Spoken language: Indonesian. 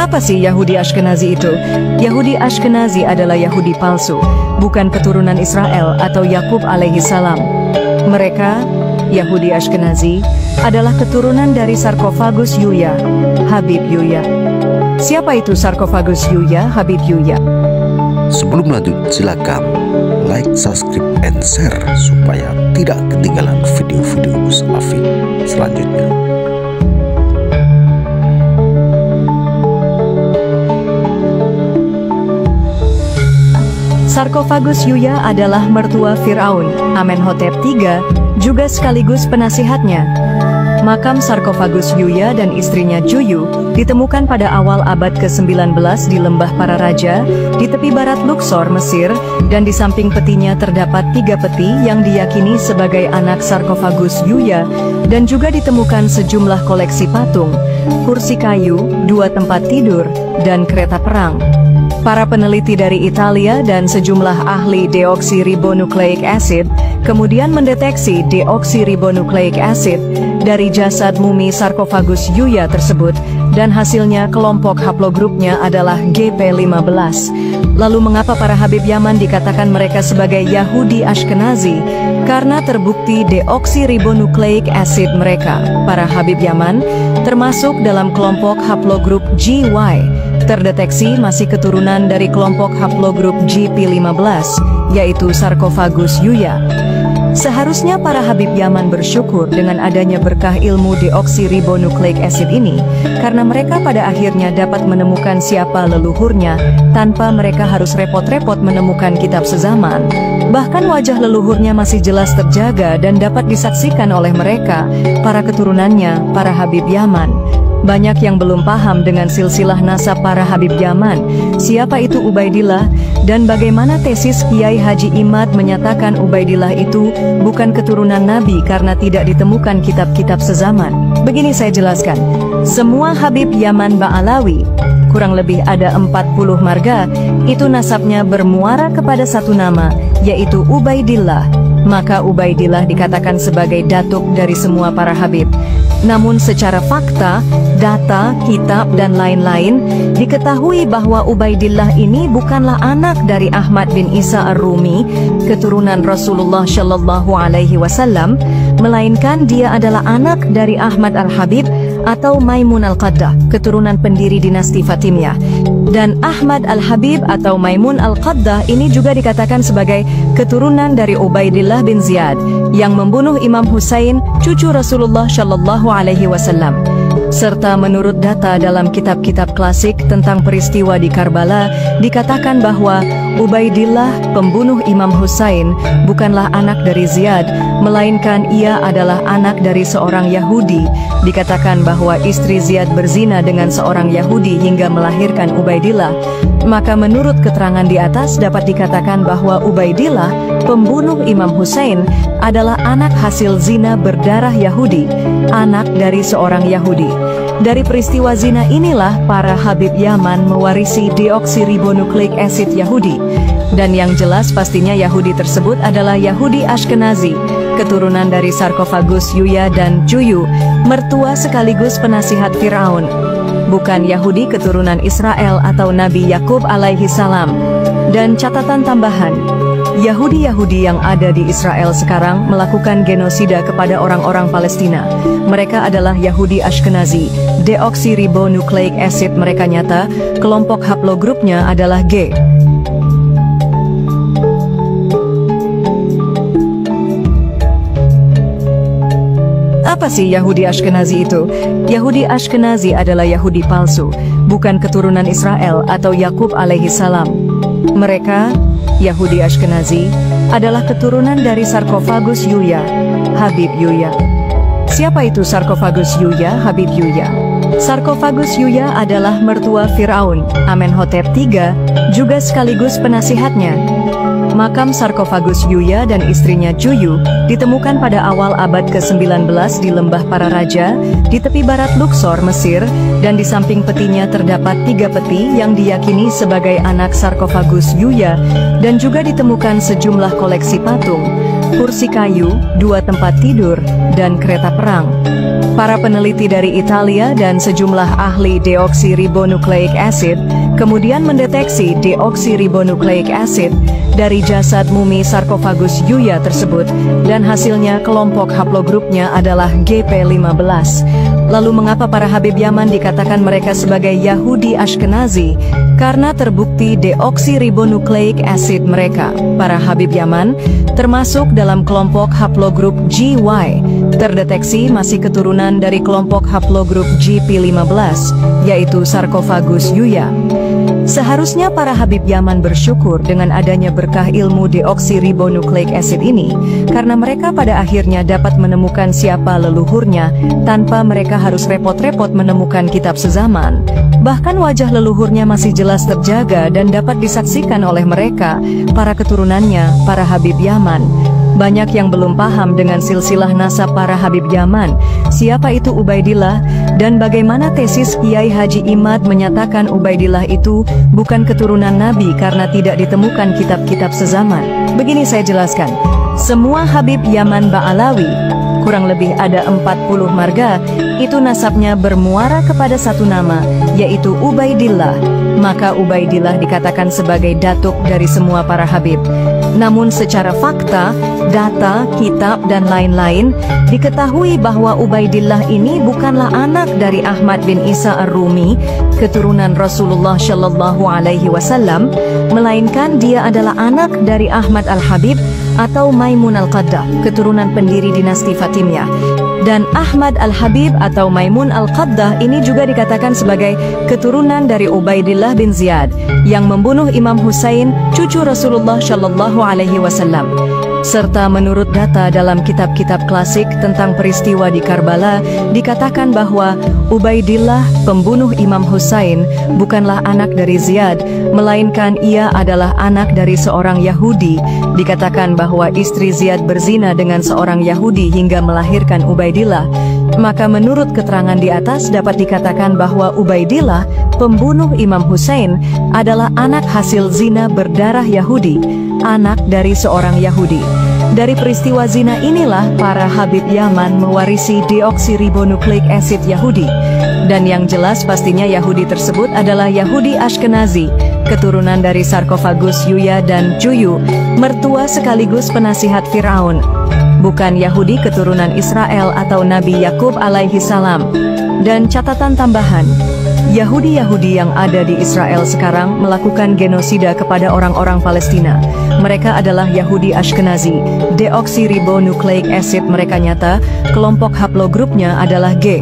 Apa sih Yahudi Ashkenazi itu? Yahudi Ashkenazi adalah Yahudi palsu, bukan keturunan Israel atau Yakub alaihi salam. Mereka, Yahudi Ashkenazi, adalah keturunan dari Sarkofagus Yuya, Habib Yuya. Siapa itu Sarkofagus Yuya, Habib Yuya? Sebelum lanjut, silakan like, subscribe, and share supaya tidak ketinggalan video-video Gus Afif selanjutnya. Sarkofagus Yuya adalah mertua Firaun, Amenhotep III, juga sekaligus penasihatnya. Makam Sarkofagus Yuya dan istrinya Juyu ditemukan pada awal abad ke-19 di Lembah Para Raja, di tepi barat Luxor, Mesir, dan di samping petinya terdapat 3 peti yang diyakini sebagai anak Sarkofagus Yuya, dan juga ditemukan sejumlah koleksi patung, kursi kayu, 2 tempat tidur, dan kereta perang. Para peneliti dari Italia dan sejumlah ahli deoksiribonukleik acid kemudian mendeteksi deoksiribonukleik acid dari jasad mumi Sarkofagus Yuya tersebut, dan hasilnya kelompok haplogrupnya adalah GP15. Lalu mengapa para Habib Yaman dikatakan mereka sebagai Yahudi Ashkenazi? Karena terbukti deoksiribonukleik acid mereka, para Habib Yaman, termasuk dalam kelompok haplogrup GY, terdeteksi masih keturunan dari kelompok haplogrup GP15, yaitu Sarkofagus Yuya. Seharusnya para Habib Yaman bersyukur dengan adanya berkah ilmu deoksiribonukleik acid ini, karena mereka pada akhirnya dapat menemukan siapa leluhurnya, tanpa mereka harus repot-repot menemukan kitab sezaman. Bahkan wajah leluhurnya masih jelas terjaga dan dapat disaksikan oleh mereka, para keturunannya, para Habib Yaman. Banyak yang belum paham dengan silsilah nasab para Habib Yaman, siapa itu Ubaidillah, dan bagaimana tesis Kiai Haji Imad menyatakan Ubaidillah itu bukan keturunan Nabi karena tidak ditemukan kitab-kitab sezaman. Begini saya jelaskan, semua Habib Yaman Ba'alawi, kurang lebih ada 40 marga, itu nasabnya bermuara kepada satu nama, yaitu Ubaidillah. Maka Ubaidillah dikatakan sebagai datuk dari semua para Habib. Namun secara fakta, data, kitab, dan lain-lain, diketahui bahwa Ubaidillah ini bukanlah anak dari Ahmad bin Isa Ar-Rumi, keturunan Rasulullah Shallallahu Alaihi Wasallam, melainkan dia adalah anak dari Ahmad Al-Habib atau Maimun Al-Qaddah, keturunan pendiri dinasti Fatimiyah. Dan Ahmad Al-Habib atau Maimun Al-Qaddah ini juga dikatakan sebagai keturunan dari Ubaidillah bin Ziyad yang membunuh Imam Husain, cucu Rasulullah Shallallahu Alaihi Wasallam. Serta menurut data dalam kitab-kitab klasik tentang peristiwa di Karbala, dikatakan bahwa Ubaidillah, pembunuh Imam Husain, bukanlah anak dari Ziyad, melainkan ia adalah anak dari seorang Yahudi. Dikatakan bahwa istri Ziyad berzina dengan seorang Yahudi hingga melahirkan Ubaidillah. Maka menurut keterangan di atas dapat dikatakan bahwa Ubaidillah, pembunuh Imam Husain, adalah anak hasil zina berdarah Yahudi, anak dari seorang Yahudi. Dari peristiwa zina inilah para Habib Yaman mewarisi deoksiribonukleik acid Yahudi. Dan yang jelas pastinya Yahudi tersebut adalah Yahudi Ashkenazi, keturunan dari Sarkofagus Yuya dan Juyu, mertua sekaligus penasihat Firaun. Bukan Yahudi keturunan Israel atau Nabi Yakub alaihi salam. Dan catatan tambahan, Yahudi-Yahudi yang ada di Israel sekarang melakukan genosida kepada orang-orang Palestina. Mereka adalah Yahudi Ashkenazi. Deoksiribonukleik acid mereka nyata, kelompok haplogrupnya adalah G. Apa sih Yahudi Ashkenazi itu? Yahudi Ashkenazi adalah Yahudi palsu, bukan keturunan Israel atau Yakub alaihi salam. Mereka, Yahudi Ashkenazi, adalah keturunan dari Sarkofagus Yuya, Habib Yuya. Siapa itu Sarkofagus Yuya, Habib Yuya? Sarkofagus Yuya adalah mertua Firaun, Amenhotep III, juga sekaligus penasihatnya. Makam sarkofagus Yuya dan istrinya Juyu ditemukan pada awal abad ke-19 di Lembah Para Raja, di tepi barat Luxor, Mesir, dan di samping petinya terdapat 3 peti yang diyakini sebagai anak sarkofagus Yuya, dan juga ditemukan sejumlah koleksi patung, kursi kayu, 2 tempat tidur, dan kereta perang. Para peneliti dari Italia dan sejumlah ahli deoksiribonukleik acid kemudian mendeteksi deoksiribonukleik acid dari jasad mumi sarkofagus Yuya tersebut, dan hasilnya kelompok haplogrupnya adalah GP15. Lalu mengapa para Habib Yaman dikatakan mereka sebagai Yahudi Ashkenazi? Karena terbukti deoksiribonukleik acid mereka, para Habib Yaman, termasuk dalam kelompok haplogrup GY, terdeteksi masih keturunan dari kelompok haplogrup GP15, yaitu sarkofagus Yuya. Seharusnya para Habib Yaman bersyukur dengan adanya berkah ilmu deoksiribonukleik acid ini, karena mereka pada akhirnya dapat menemukan siapa leluhurnya tanpa mereka harus repot-repot menemukan kitab sezaman. Bahkan wajah leluhurnya masih jelas terjaga dan dapat disaksikan oleh mereka, para keturunannya, para Habib Yaman. Banyak yang belum paham dengan silsilah nasab para Habib Yaman, siapa itu Ubaidillah, dan bagaimana tesis Kiai Haji Imad menyatakan Ubaidillah itu bukan keturunan Nabi karena tidak ditemukan kitab-kitab sezaman. Begini saya jelaskan, semua Habib Yaman Ba'alawi, kurang lebih ada 40 marga, itu nasabnya bermuara kepada satu nama, yaitu Ubaidillah. Maka Ubaidillah dikatakan sebagai datuk dari semua para Habib. Namun secara fakta, data, kitab, dan lain-lain, diketahui bahwa Ubaidillah ini bukanlah anak dari Ahmad bin Isa Ar-Rumi, keturunan Rasulullah Shallallahu Alaihi Wasallam, melainkan dia adalah anak dari Ahmad Al-Habib atau Maimun Al-Qaddah, keturunan pendiri dinasti Fatimiyah. Dan Ahmad Al-Habib atau Maimun Al-Qaddah ini juga dikatakan sebagai keturunan dari Ubaidillah bin Ziyad yang membunuh Imam Husain, cucu Rasulullah Shallallahu Alaihi Wasallam. Serta menurut data dalam kitab-kitab klasik tentang peristiwa di Karbala, dikatakan bahwa Ubaidillah, pembunuh Imam Husain, bukanlah anak dari Ziyad, melainkan ia adalah anak dari seorang Yahudi. Dikatakan bahwa istri Ziyad berzina dengan seorang Yahudi hingga melahirkan Ubaidillah. Maka menurut keterangan di atas dapat dikatakan bahwa Ubaidillah, pembunuh Imam Husain, adalah anak hasil zina berdarah Yahudi, anak dari seorang Yahudi. Dari peristiwa zina inilah para Habib Yaman mewarisi deoksiribonukleik acid Yahudi. Dan yang jelas pastinya Yahudi tersebut adalah Yahudi Ashkenazi, keturunan dari sarkofagus Yuya dan Juyu, mertua sekaligus penasihat Firaun. Bukan Yahudi keturunan Israel atau Nabi Yakub alaihi salam. Dan catatan tambahan, Yahudi-Yahudi yang ada di Israel sekarang melakukan genosida kepada orang-orang Palestina. Mereka adalah Yahudi Ashkenazi. Deoksiribonukleik acid mereka nyata, kelompok haplogrupnya adalah G.